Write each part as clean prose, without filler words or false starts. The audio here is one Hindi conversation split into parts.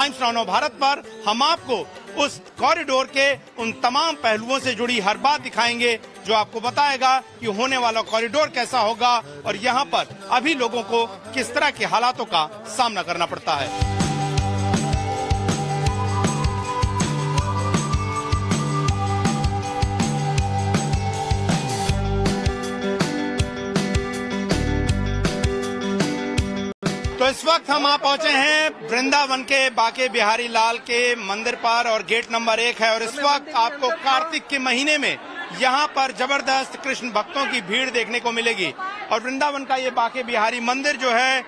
टाइम्स नाउ भारत पर हम आपको उस कॉरिडोर के उन तमाम पहलुओं से जुड़ी हर बात दिखाएंगे जो आपको बताएगा कि होने वाला कॉरिडोर कैसा होगा और यहाँ पर अभी लोगों को किस तरह के हालातों का सामना करना पड़ता है। तो इस वक्त हम पहुंचे हैं वृंदावन के बाके बिहारी लाल के मंदिर पर और गेट नंबर 1 है और इस वक्त आपको कार्तिक के महीने में यहाँ पर जबरदस्त कृष्ण भक्तों की भीड़ देखने को मिलेगी। और वृंदावन का ये बाके बिहारी मंदिर जो है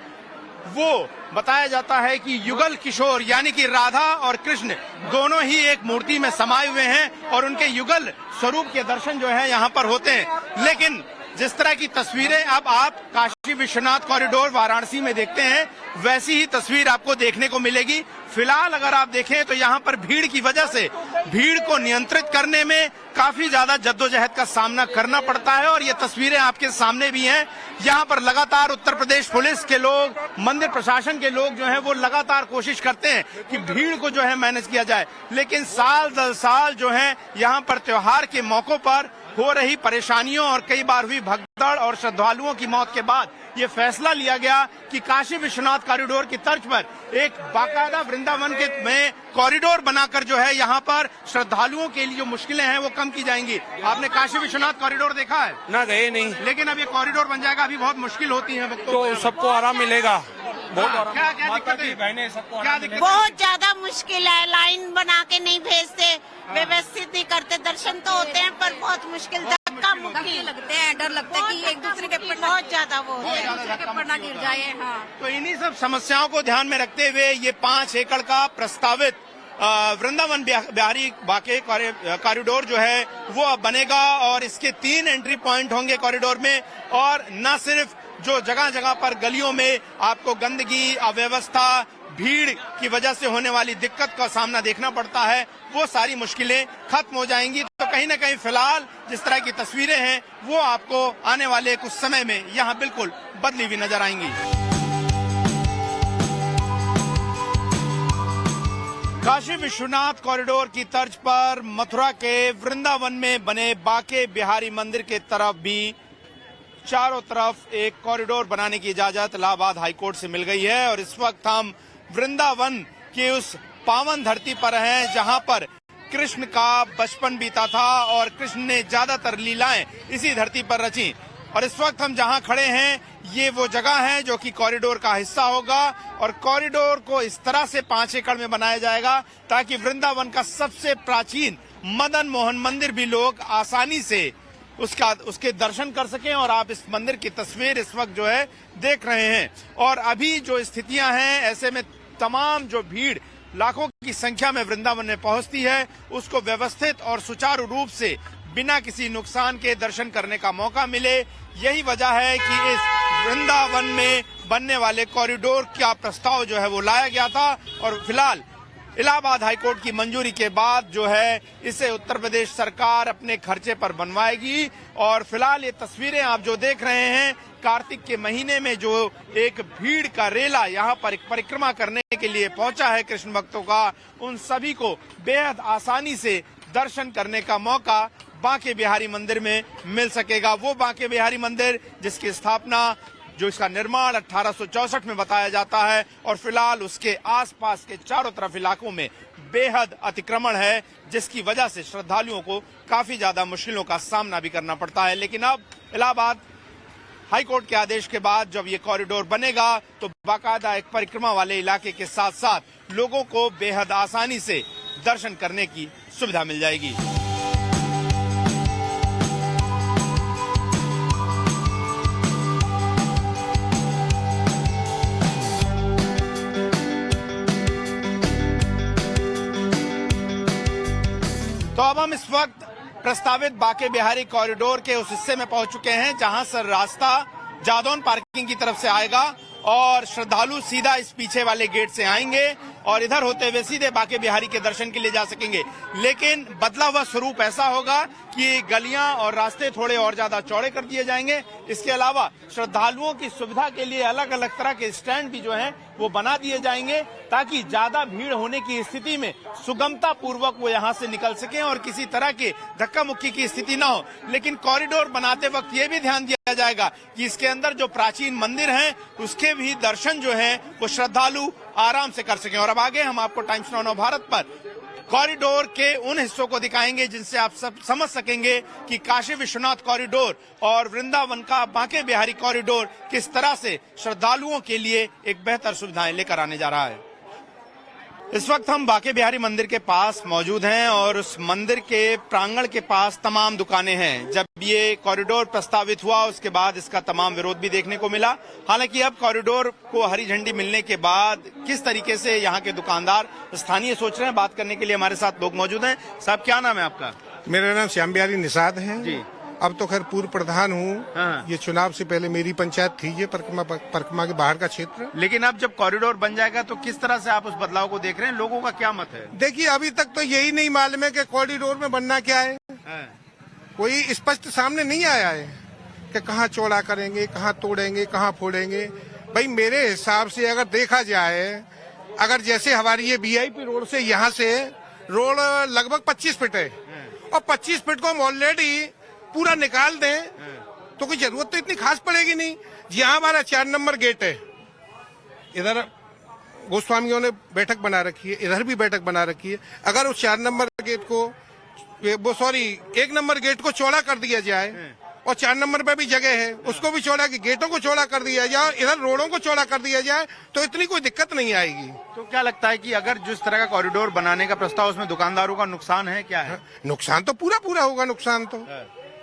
वो बताया जाता है कि युगल किशोर यानी कि राधा और कृष्ण दोनों ही एक मूर्ति में समाये हुए हैं और उनके युगल स्वरूप के दर्शन जो है यहाँ पर होते हैं। लेकिन जिस तरह की तस्वीरें अब आप काशी विश्वनाथ कॉरिडोर वाराणसी में देखते हैं वैसी ही तस्वीर आपको देखने को मिलेगी। फिलहाल अगर आप देखें तो यहाँ पर भीड़ की वजह से भीड़ को नियंत्रित करने में काफी ज्यादा जद्दोजहद का सामना करना पड़ता है और ये तस्वीरें आपके सामने भी हैं। यहाँ पर लगातार उत्तर प्रदेश पुलिस के लोग, मंदिर प्रशासन के लोग जो हैं वो लगातार कोशिश करते हैं कि भीड़ को जो है मैनेज किया जाए, लेकिन साल दर साल जो है यहाँ पर त्योहार के मौकों पर हो रही परेशानियों और कई बार हुई भगदड़ और श्रद्धालुओं की मौत के बाद ये फैसला लिया गया कि काशी विश्वनाथ कॉरिडोर की तर्ज पर एक बाकायदा वृंदावन के में कॉरिडोर बनाकर जो है यहाँ पर श्रद्धालुओं के लिए जो मुश्किलें हैं वो कम की जाएंगी। आपने काशी विश्वनाथ कॉरिडोर देखा है? ना गए नहीं, लेकिन अब ये कॉरिडोर बन जाएगा, अभी बहुत मुश्किल होती है तो सबको आराम मिलेगा। क्या दिक्कत है? क्या दिक्कत? बहुत ज्यादा मुश्किल है, लाइन बना के नहीं भेजते, व्यवस्थित नहीं करते, दर्शन तो होते हैं पर बहुत मुश्किल धक्का मुक्की लगते हैं, डर लगता है कि एक दूसरे के बहुत ज्यादा वो पड़ना गिर जाए। हाँ, तो इन्हीं सब समस्याओं को ध्यान में रखते हुए ये 5 एकड़ का प्रस्तावित वृंदावन बिहारी बाके कॉरिडोर जो है वो अब बनेगा और इसके 3 एंट्री पॉइंट होंगे कॉरिडोर में। और न सिर्फ जो जगह जगह पर गलियों में आपको गंदगी, अव्यवस्था, भीड़ की वजह से होने वाली दिक्कत का सामना देखना पड़ता है, वो सारी मुश्किलें खत्म हो जाएंगी। तो कहीं न कहीं फिलहाल जिस तरह की तस्वीरें हैं वो आपको आने वाले कुछ समय में यहाँ बिल्कुल बदली हुई नजर आएंगी। काशी विश्वनाथ कॉरिडोर की तर्ज पर मथुरा के वृंदावन में बने बाके बिहारी मंदिर के तरफ भी चारों तरफ एक कॉरिडोर बनाने की इजाजत इलाहाबाद हाईकोर्ट से मिल गई है और इस वक्त हम वृंदावन की उस पावन धरती पर हैं जहां पर कृष्ण का बचपन बीता था और कृष्ण ने ज्यादातर लीलाएं इसी धरती पर रची। और इस वक्त हम जहां खड़े हैं ये वो जगह है जो कि कॉरिडोर का हिस्सा होगा और कॉरिडोर को इस तरह से 5 एकड़ में बनाया जाएगा ताकि वृंदावन का सबसे प्राचीन मदन मोहन मंदिर भी लोग आसानी से उसके दर्शन कर सकें। और आप इस मंदिर की तस्वीर इस वक्त जो है देख रहे हैं और अभी जो स्थितियां हैं ऐसे में तमाम जो भीड़ लाखों की संख्या में वृंदावन में पहुंचती है उसको व्यवस्थित और सुचारू रूप से बिना किसी नुकसान के दर्शन करने का मौका मिले। यही वजह है कि इस वृंदावन में बनने वाले कॉरिडोर का प्रस्ताव जो है वो लाया गया था और फिलहाल इलाहाबाद हाईकोर्ट की मंजूरी के बाद जो है इसे उत्तर प्रदेश सरकार अपने खर्चे पर बनवाएगी। और फिलहाल ये तस्वीरें आप जो देख रहे हैं कार्तिक के महीने में जो एक भीड़ का रेला यहाँ पर एक परिक्रमा करने के लिए पहुंचा है कृष्ण भक्तों का, उन सभी को बेहद आसानी से दर्शन करने का मौका बाके बिहारी मंदिर में मिल सकेगा। वो बाके बिहारी मंदिर जिसकी स्थापना, जो इसका निर्माण 1864 में बताया जाता है और फिलहाल उसके आसपास के चारों तरफ इलाकों में बेहद अतिक्रमण है जिसकी वजह से श्रद्धालुओं को काफी ज्यादा मुश्किलों का सामना भी करना पड़ता है। लेकिन अब इलाहाबाद हाईकोर्ट के आदेश के बाद जब ये कॉरिडोर बनेगा तो बाकायदा एक परिक्रमा वाले इलाके के साथ साथ लोगों को बेहद आसानी से दर्शन करने की सुविधा मिल जाएगी। तो अब हम इस वक्त प्रस्तावित बाके बिहारी कॉरिडोर के उस हिस्से में पहुंच चुके हैं जहां से रास्ता जादौन पार्किंग की तरफ से आएगा और श्रद्धालु सीधा इस पीछे वाले गेट से आएंगे और इधर होते हुए सीधे बाके बिहारी के दर्शन के लिए जा सकेंगे। लेकिन बदला हुआ स्वरूप ऐसा होगा कि गलियां और रास्ते थोड़े और ज्यादा चौड़े कर दिए जाएंगे। इसके अलावा श्रद्धालुओं की सुविधा के लिए अलग अलग तरह के स्टैंड भी जो हैं वो बना दिए जाएंगे ताकि ज्यादा भीड़ होने की स्थिति में सुगमता पूर्वक वो यहाँ से निकल सके और किसी तरह के धक्का मुक्की की स्थिति न हो। लेकिन कॉरिडोर बनाते वक्त ये भी ध्यान दिया जाएगा कि इसके अंदर जो प्राचीन मंदिर हैं उसके भी दर्शन जो है वो श्रद्धालु आराम से कर सकें। और अब आगे हम आपको टाइम्स नाउ भारत पर कॉरिडोर के उन हिस्सों को दिखाएंगे जिनसे आप सब समझ सकेंगे कि काशी विश्वनाथ कॉरिडोर और वृंदावन का बांके बिहारी कॉरिडोर किस तरह से श्रद्धालुओं के लिए एक बेहतर सुविधाएं लेकर आने जा रहा है। इस वक्त हम बांके बिहारी मंदिर के पास मौजूद हैं और उस मंदिर के प्रांगण के पास तमाम दुकानें हैं। जब ये कॉरिडोर प्रस्तावित हुआ उसके बाद इसका तमाम विरोध भी देखने को मिला। हालांकि अब कॉरिडोर को हरी झंडी मिलने के बाद किस तरीके से यहाँ के दुकानदार स्थानीय सोच रहे हैं, बात करने के लिए हमारे साथ लोग मौजूद हैं। साहब, क्या नाम है आपका? मेरा नाम श्याम बिहारी निषाद है जी। अब तो खैर पूर्व प्रधान हूँ। हाँ। ये चुनाव से पहले मेरी पंचायत थी, ये परिक्रमा के बाहर का क्षेत्र। लेकिन अब जब कॉरिडोर बन जाएगा तो किस तरह से आप उस बदलाव को देख रहे हैं? लोगों का क्या मत है? देखिए, अभी तक तो यही नहीं मालूम है कि कॉरिडोर में बनना क्या है। कोई स्पष्ट सामने नहीं आया है कि कहाँ चौड़ा करेंगे, कहाँ तोड़ेंगे, कहाँ फोड़ेंगे। भाई मेरे हिसाब से अगर देखा जाए, अगर जैसे हमारी ये VIP रोड से यहाँ से रोड लगभग 25 फीट है और 25 फीट को हम ऑलरेडी पूरा निकाल दें तो कोई जरूरत तो इतनी खास पड़ेगी नहीं। यहाँ हमारा 4 नंबर गेट है, इधर गोस्वामियों ने बैठक बना रखी है, इधर भी बैठक बना रखी है। अगर उस 4 नंबर गेट को 1 नंबर गेट को चौड़ा कर दिया जाए और 4 नंबर पे भी जगह है उसको भी चौड़ा, कि गेटों को चौड़ा कर दिया जाए, इधर रोडों को चौड़ा कर दिया जाए तो इतनी कोई दिक्कत नहीं आएगी। तो क्या लगता है कि अगर जिस तरह का कॉरिडोर बनाने का प्रस्ताव, उसमें दुकानदारों का नुकसान है, क्या है? नुकसान तो पूरा होगा।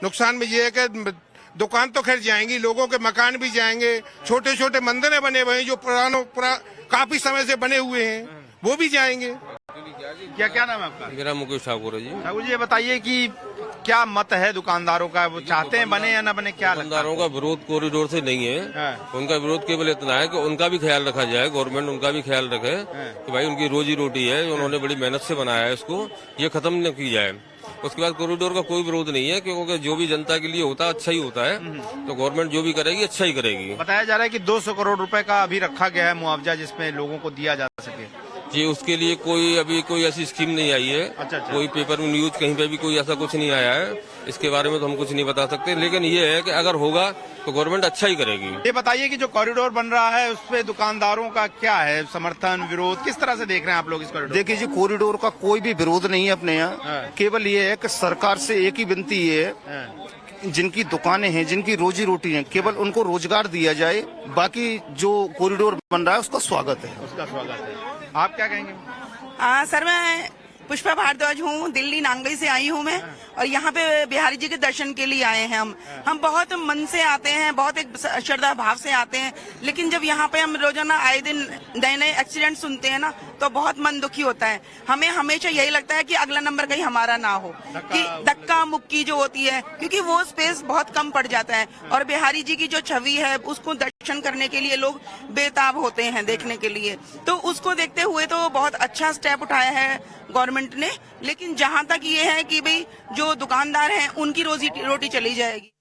नुकसान में ये है कि दुकान तो खैर जाएंगी, लोगों के मकान भी जाएंगे, छोटे छोटे मंदिर बने हुए हैं जो काफी समय से बने हुए हैं वो भी जाएंगे। क्या नाम है आपका? मेरा मुकेश ठाकुर है जी। ठाकुर जी, ये बताइए कि क्या मत है दुकानदारों का, वो चाहते हैं बने या ना बने? क्या दुकानदारों का विरोध कॉरिडोर से नहीं है। उनका विरोध केवल इतना है कि उनका भी ख्याल रखा जाए, गवर्नमेंट उनका भी ख्याल रखे कि भाई उनकी रोजी रोटी है, उन्होंने बड़ी मेहनत से बनाया है, इसको ये खत्म न की जाए। उसके बाद कॉरिडोर का कोई विरोध नहीं है क्योंकि जो भी जनता के लिए होता है अच्छा ही होता है, तो गवर्नमेंट जो भी करेगी अच्छा ही करेगी। बताया जा रहा है कि 200 करोड़ रुपए का अभी रखा गया है मुआवजा जिसमें लोगों को दिया जा सके। जी, उसके लिए अभी कोई ऐसी स्कीम नहीं आई है। अच्छा। कोई पेपर में न्यूज कहीं पे भी कोई ऐसा कुछ नहीं आया है। इसके बारे में तो हम कुछ नहीं बता सकते, लेकिन ये है कि अगर होगा तो गवर्नमेंट अच्छा ही करेगी। ये बताइए कि जो कॉरिडोर बन रहा है उस पे दुकानदारों का क्या है समर्थन, विरोध, किस तरह से देख रहे हैं आप लोग इस कॉरिडोर? देखिए जी, कॉरिडोर का कोई भी विरोध नहीं है अपने यहाँ। केवल ये है कि सरकार से एक ही विनती है, जिनकी दुकानें हैं, जिनकी रोजी रोटी है, केवल उनको रोजगार दिया जाए। बाकी जो कॉरिडोर बन रहा है उसका स्वागत है। उसका स्वागत है। आप क्या कहेंगे? सर, मैं पुष्पा भारद्वाज हूँ, दिल्ली नांगई से आई हूँ मैं, और यहाँ पे बिहारी जी के दर्शन के लिए आए हैं हम बहुत मन से आते हैं, बहुत एक श्रद्धा भाव से आते हैं। लेकिन जब यहाँ पे हम रोजाना आए दिन नए नए एक्सीडेंट सुनते हैं ना, तो बहुत मन दुखी होता है। हमें हमेशा यही लगता है कि अगला नंबर कहीं हमारा ना हो, कि धक्का मुक्की जो होती है, क्योंकि वो स्पेस बहुत कम पड़ जाता है। और बिहारी जी की जो छवि है उसको दर्शन करने के लिए लोग बेताब होते हैं देखने के लिए। तो उसको देखते हुए तो बहुत अच्छा स्टेप उठाया है गवर्नमेंट ने। लेकिन जहाँ तक ये है कि भाई जो दुकानदार हैं उनकी रोजी रोटी चली जाएगी।